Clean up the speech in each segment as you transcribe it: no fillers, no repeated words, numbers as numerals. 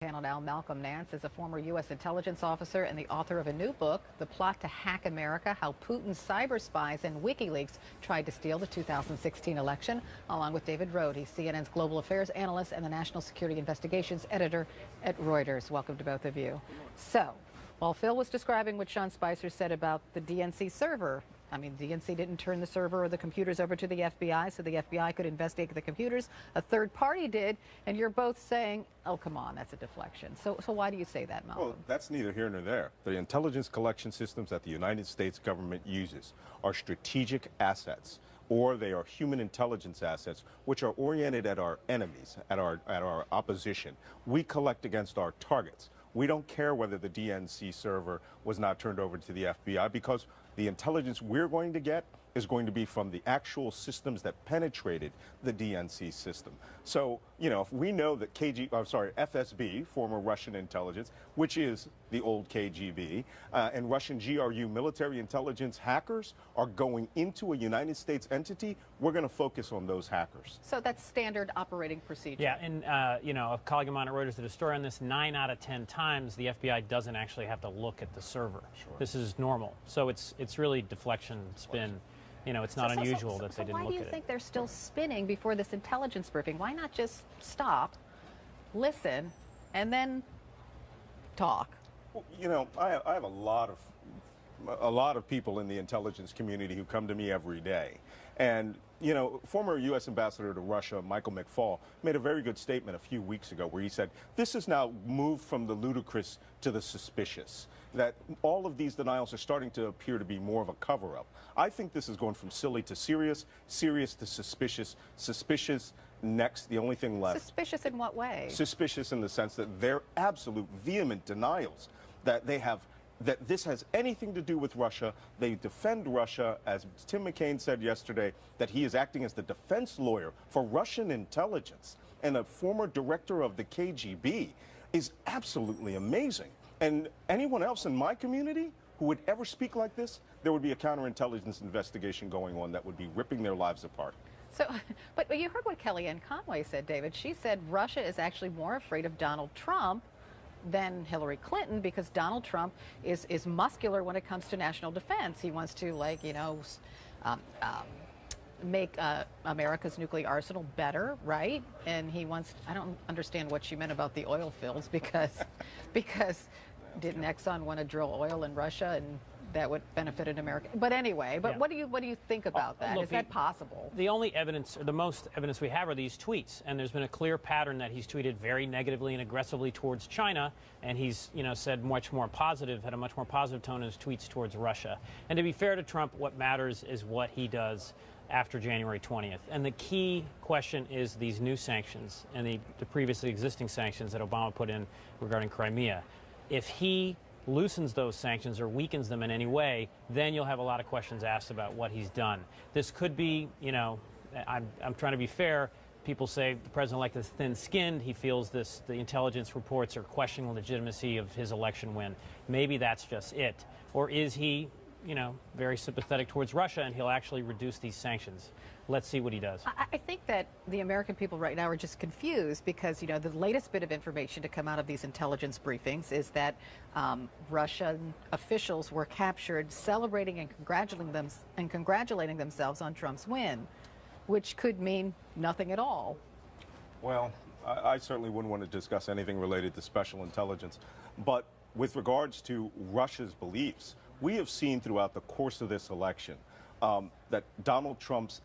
Panel now, Malcolm Nance is a former U.S. intelligence officer and the author of a new book, The Plot to Hack America, How Putin's Cyber Spies and WikiLeaks Tried to Steal the 2016 Election, along with David Rode. He's CNN's global affairs analyst and the National Security Investigations editor at Reuters. Welcome to both of you. So, while Phil was describing what Sean Spicer said about the DNC server, I mean, the DNC didn't turn the server or the computers over to the FBI so the FBI could investigate the computers. A third party did, and you're both saying, oh, come on, that's a deflection. So why do you say that, Malcolm? Well, that's neither here nor there. The intelligence collection systems that the United States government uses are strategic assets, or they are human intelligence assets, which are oriented at our enemies, at our opposition. We collect against our targets. We don't care whether the DNC server was not turned over to the FBI, because the intelligence we're going to get is going to be from the actual systems that penetrated the DNC system. So, you know, if we know that FSB, former Russian intelligence, which is the old KGB, and Russian GRU military intelligence hackers are going into a United States entity, we're going to focus on those hackers. So that's standard operating procedure. Yeah, and, you know, a colleague of mine at Reuters did a story on this. 9 out of 10 times, the FBI doesn't actually have to look at the server. Sure. This is normal. So it's really deflection, spin. You know, it's not unusual that they didn't look at it. Why do you think they're still spinning before this intelligence briefing? Why not just stop, listen, and then talk? Well, you know, I have a lot of people in the intelligence community who come to me every day. And, you know, former U.S. Ambassador to Russia, Michael McFaul, made a very good statement a few weeks ago where he said, this has now moved from the ludicrous to the suspicious, that all of these denials are starting to appear to be more of a cover-up. I think this is going from silly to serious, serious to suspicious, suspicious next, the only thing left. Suspicious in what way? Suspicious in the sense that they're absolute vehement denials that they have, that this has anything to do with Russia. They defend Russia, as Tim McCain said yesterday, that he is acting as the defense lawyer for Russian intelligence. And a former director of the KGB is absolutely amazing. And anyone else in my community who would ever speak like this, there would be a counterintelligence investigation going on that would be ripping their lives apart. So, but you heard what Kellyanne Conway said, David. She said Russia is actually more afraid of Donald Trump than Hillary Clinton, because Donald Trump is muscular when it comes to national defense. He wants to, like, you know, make America's nuclear arsenal better, right? And he wants, I don't understand what she meant about the oil fields, because didn't Exxon want to drill oil in Russia, and that would benefit an American? But anyway, yeah. what do you think about that? Look, is that possible? The only evidence, or the most evidence we have, are these tweets, and there's been a clear pattern that he's tweeted very negatively and aggressively towards China, and he's, you know, said much more positive, had a much more positive tone in his tweets towards Russia. And to be fair to Trump, what matters is what he does after January 20th. And the key question is these new sanctions and the previously existing sanctions that Obama put in regarding Crimea. If he loosens those sanctions or weakens them in any way, then you'll have a lot of questions asked about what he's done. This could be, you know, I'm trying to be fair. People say the president is thin-skinned. He feels the intelligence reports are questioning the legitimacy of his election win. Maybe that's just it. Or is he, you know, very sympathetic towards Russia and he'll actually reduce these sanctions? Let's see what he does. I think that the American people right now are just confused because, you know, the latest bit of information to come out of these intelligence briefings is that Russian officials were captured celebrating and congratulating themselves on Trump's win, which could mean nothing at all. Well, I certainly wouldn't want to discuss anything related to special intelligence. But with regards to Russia's beliefs, we have seen throughout the course of this election that Donald Trump's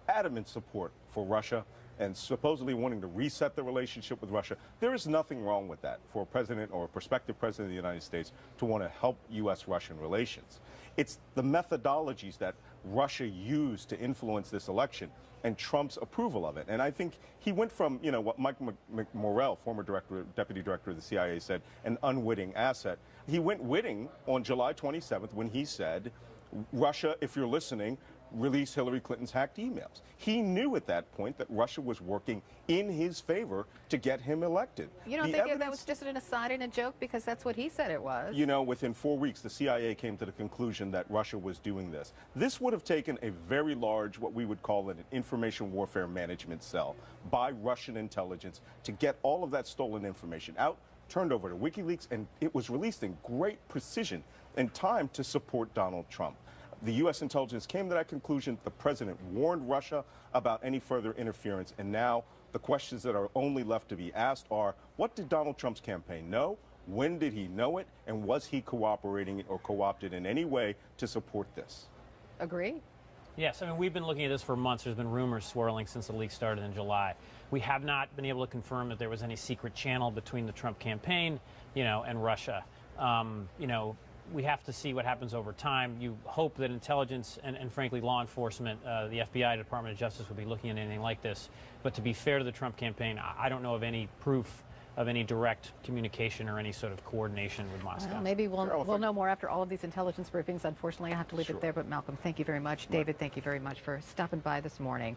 adamant support for Russia and supposedly wanting to reset the relationship with Russia, there is nothing wrong with that for a president or a prospective president of the United States to want to help U.S.-Russian relations. It's the methodologies that Russia used to influence this election and Trump's approval of it. And I think he went from, you know, what Mike Morrell, former deputy director of the CIA, said, an unwitting asset. He went witting on July 27th when he said, Russia, if you're listening, release Hillary Clinton's hacked emails. He knew at that point that Russia was working in his favor to get him elected. You don't think that was just an aside and a joke, because that's what he said it was? You know, within 4 weeks, the CIA came to the conclusion that Russia was doing this. This would have taken a very large, what we would call an information warfare management cell by Russian intelligence to get all of that stolen information out turned over to WikiLeaks, and it was released in great precision and time to support Donald Trump. The U.S. intelligence came to that conclusion. The president warned Russia about any further interference, and now the questions that are only left to be asked are, what did Donald Trump's campaign know? When did he know it? And was he cooperating or co-opted in any way to support this? Agree? Yes, I mean, we've been looking at this for months. There's been rumors swirling since the leak started in July. We have not been able to confirm that there was any secret channel between the Trump campaign, and Russia. We have to see what happens over time. You hope that intelligence and frankly, law enforcement, the FBI, Department of Justice, will be looking at anything like this. But to be fair to the Trump campaign, I don't know of any proof of any direct communication or any sort of coordination with Moscow. Well, maybe we'll know more after all of these intelligence briefings. Unfortunately, I have to leave it there. But Malcolm, thank you very much. David, thank you very much for stopping by this morning.